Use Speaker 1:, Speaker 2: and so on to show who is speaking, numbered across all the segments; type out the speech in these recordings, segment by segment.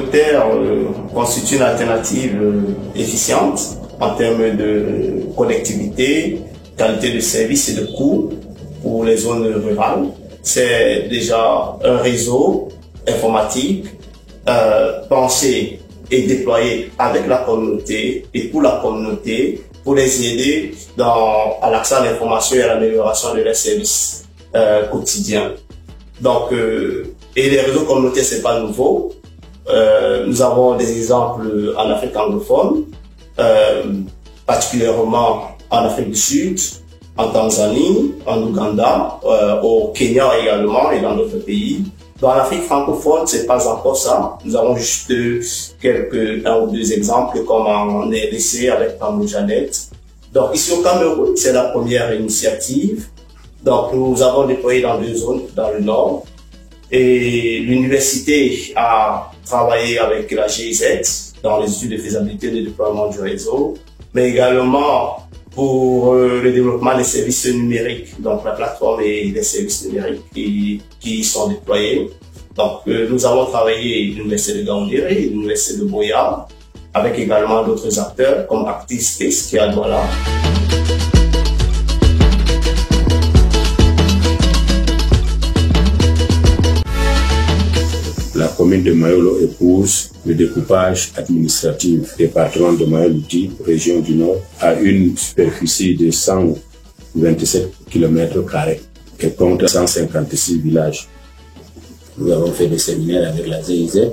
Speaker 1: communautaire constitue une alternative efficiente en termes de connectivité, qualité de service et de coût pour les zones rurales. C'est déjà un réseau informatique pensé et déployé avec la communauté et pour la communauté pour les aider à l'accès à l'information et à l'amélioration de leurs services quotidiens. Donc, et les réseaux communautaires, c'est pas nouveau. Nous avons des exemples en Afrique anglophone, particulièrement en Afrique du Sud, en Tanzanie, en Ouganda, au Kenya également et dans d'autres pays. Dans l'Afrique francophone, c'est pas encore ça. Nous avons juste un ou deux exemples comme en RDC avec Pamou Jeannette. Donc ici au Cameroun, c'est la première initiative. Donc nous avons déployé dans 2 zones dans le nord. Et l'université a travaillé avec la GIZ dans les études de faisabilité de déploiement du réseau, mais également pour le développement des services numériques, donc la plateforme et les services numériques qui sont déployés. Donc nous avons travaillé l'université de Gaoundéré, l'université de Boya, avec également d'autres acteurs comme Actispace qui est à Douala.
Speaker 2: La commune de Mayolo épouse le découpage administratif département de Mayolo-Di, région du Nord, à une superficie de 127 km² et compte 156 villages. Nous avons fait des séminaires avec la GIZ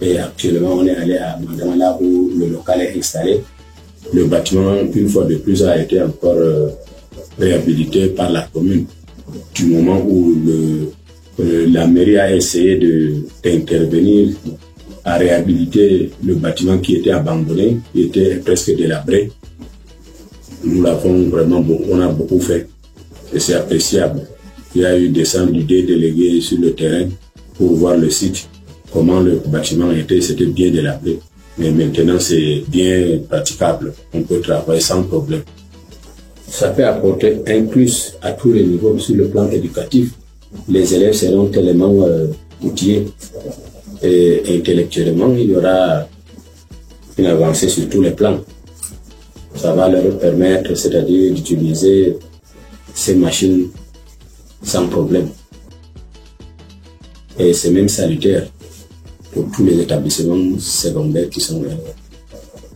Speaker 2: et actuellement on est allé à Mandama, là où le local est installé. Le bâtiment, une fois de plus, a été encore réhabilité par la commune du moment où la mairie a essayé d'intervenir à réhabiliter le bâtiment qui était abandonné, qui était presque délabré. Nous l'avons vraiment on a beaucoup fait et c'est appréciable. Il y a eu des centres d'idées délégués sur le terrain pour voir le site, comment le bâtiment était, c'était bien délabré. Mais maintenant c'est bien praticable, on peut travailler sans problème. Ça peut apporter un plus à tous les niveaux sur le plan éducatif. Les élèves seront tellement outillés et intellectuellement, il y aura une avancée sur tous les plans. Ça va leur permettre, c'est-à-dire d'utiliser ces machines sans problème. Et c'est même salutaire pour tous les établissements secondaires qui sont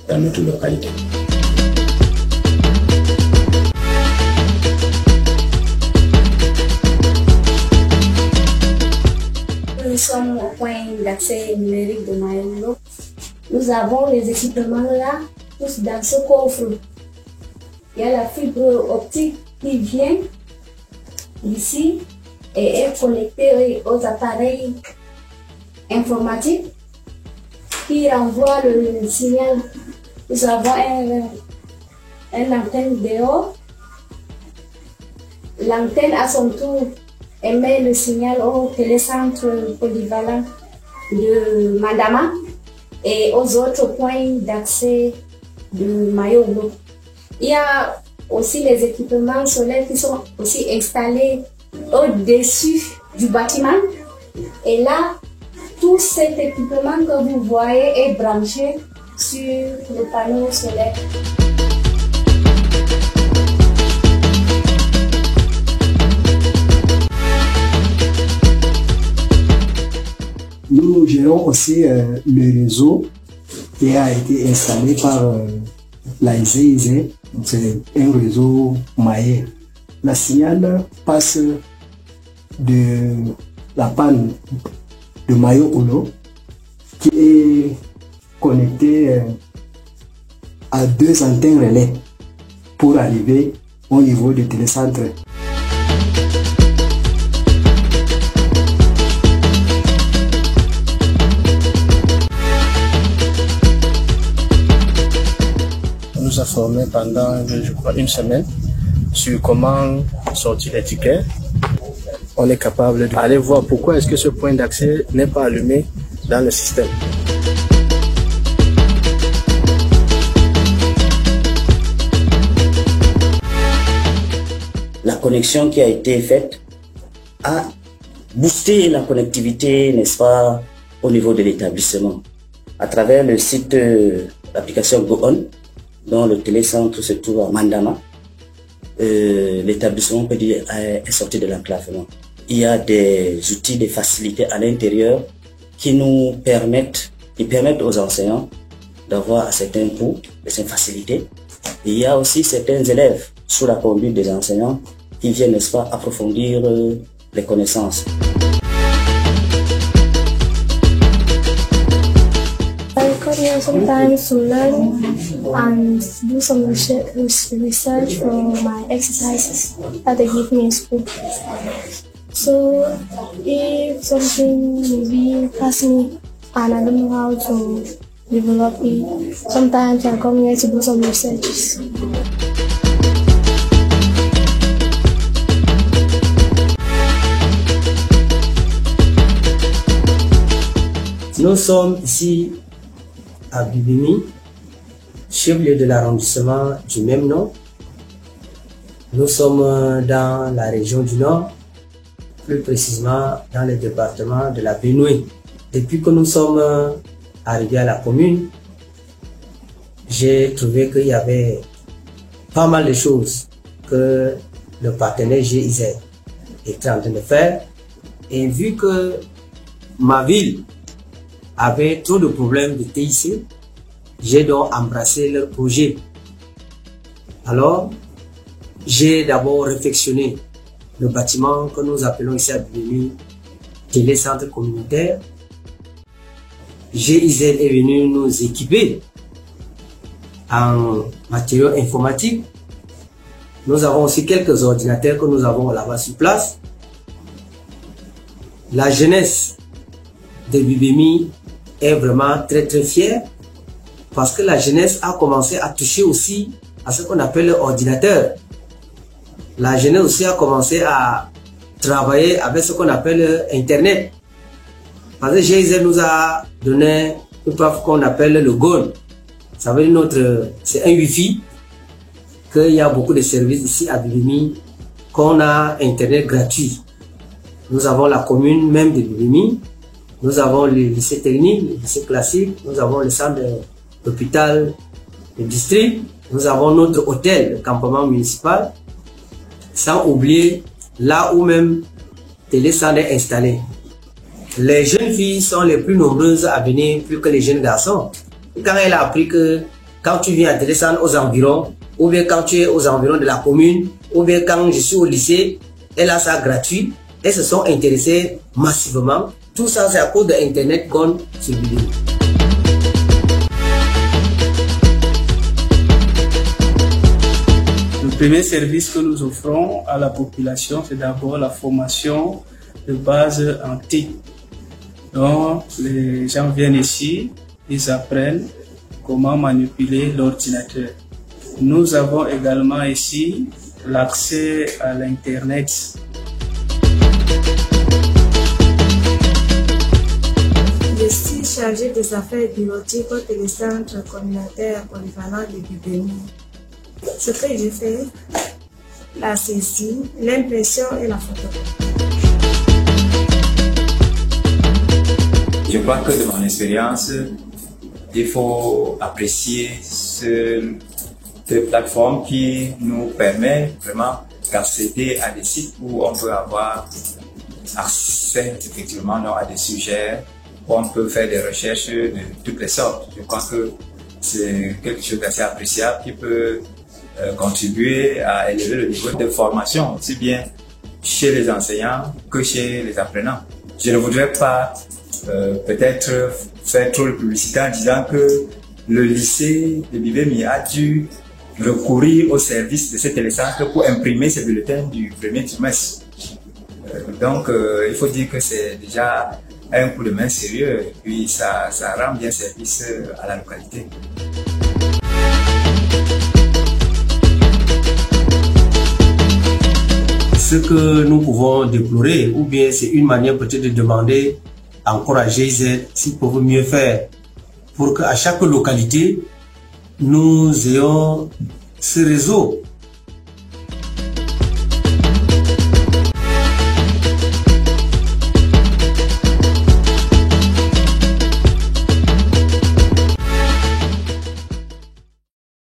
Speaker 2: dans notre localité.
Speaker 3: Nous sommes au point d'accès numérique de Mayolo. Nous avons les équipements là, tous dans ce coffre. Il y a la fibre optique qui vient ici et est connectée aux appareils informatiques qui renvoient le signal. Nous avons une antenne dehors. L'antenne à son tour émet le signal au télécentre polyvalent de Mandama et aux autres points d'accès de Mayolo. Il y a aussi les équipements solaires qui sont aussi installés au-dessus du bâtiment. Et là, tout cet équipement que vous voyez est branché sur le panneau solaire.
Speaker 4: Nous gérons aussi le réseau qui a été installé par la GIZ. C'est un réseau maillé. La signal passe de la panne de Mayolo qui est connectée à 2 antennes relais pour arriver au niveau du télécentre.
Speaker 5: Nous a formé pendant, je crois, 1 semaine sur comment sortir les tickets. On est capable d'aller voir pourquoi est-ce que ce point d'accès n'est pas allumé dans le système.
Speaker 6: La connexion qui a été faite a boosté la connectivité, n'est-ce pas, au niveau de l'établissement. à travers le site l'application GoOn, dont le télécentre se trouve à Mandama. L'établissement peut dire est sorti de l'enclavement. Il y a des outils, des facilités à l'intérieur qui permettent aux enseignants d'avoir à certains cours, certaines facilités. Et il y a aussi certains élèves sous la conduite des enseignants qui viennent, n'est-ce pas, approfondir les connaissances.
Speaker 7: I come here sometimes to learn and do some research for my exercises that they give me in school. So if something maybe pass me and I don't know how to develop it, sometimes I come here to do some researches.
Speaker 8: Nous sommes ici à Bibimi, chef-lieu de l'arrondissement du même nom. Nous sommes dans la région du Nord, plus précisément dans le département de la Benue. Depuis que nous sommes arrivés à la commune, j'ai trouvé qu'il y avait pas mal de choses que le partenaire GIZ était en train de faire. Et vu que ma ville avait trop de problèmes de TIC, j'ai donc embrassé leur projet. Alors, j'ai d'abord réfectionné le bâtiment que nous appelons ici à Bibimi télécentre communautaire. GIZ est venu nous équiper en matériaux informatiques. Nous avons aussi quelques ordinateurs que nous avons là-bas sur place. La jeunesse de Bibimi est vraiment très fière parce que la jeunesse a commencé à toucher aussi à ce qu'on appelle l'ordinateur. La jeunesse aussi a commencé à travailler avec ce qu'on appelle Internet. Parce que GIZ nous a donné une preuve qu'on appelle le GON. Ça veut dire c'est un Wi-Fi, qu'il y a beaucoup de services ici à Bibimi, qu'on a Internet gratuit. Nous avons la commune même de Bibimi, nous avons le lycée technique, le lycée classique, nous avons le centre d'hôpital, le district, nous avons notre hôtel, le campement municipal, sans oublier là où même télécentre est installé. Les jeunes filles sont les plus nombreuses à venir plus que les jeunes garçons. Quand elle a appris que quand tu viens à télécentre aux environs, ou bien quand tu es aux environs de la commune, ou bien quand je suis au lycée, elle a ça gratuit, elles se sont intéressées massivement. Tout ça, c'est à cause de Internet qu'on se divise.
Speaker 9: Le premier service que nous offrons à la population, c'est d'abord la formation de base en TIC. Donc, les gens viennent ici, ils apprennent comment manipuler l'ordinateur. Nous avons également ici l'accès à l'Internet.
Speaker 10: Je suis chargée des affaires bureautiques au télécentre communautaire polyvalent de Bibimi. Ce que je fais, la saisie, l'impression et la photocopie.
Speaker 11: Je crois que de mon expérience, il faut apprécier cette plateforme qui nous permet vraiment d'accéder à des sites où on peut avoir accès effectivement à des sujets, où on peut faire des recherches de toutes les sortes. Je crois que c'est quelque chose d'assez appréciable qui peut contribuer à élever le niveau de formation, aussi bien chez les enseignants que chez les apprenants. Je ne voudrais pas peut-être faire trop de publicité en disant que le lycée de Bibimi a dû recourir au service de ce télécentre pour imprimer ses bulletins du premier trimestre. Donc il faut dire que c'est déjà un coup de main sérieux et puis ça rend bien service à la localité.
Speaker 8: Ce que nous pouvons déplorer, ou bien c'est une manière peut-être de demander encore à GIZ s'ils peuvent mieux faire pour qu'à chaque localité, nous ayons ce réseau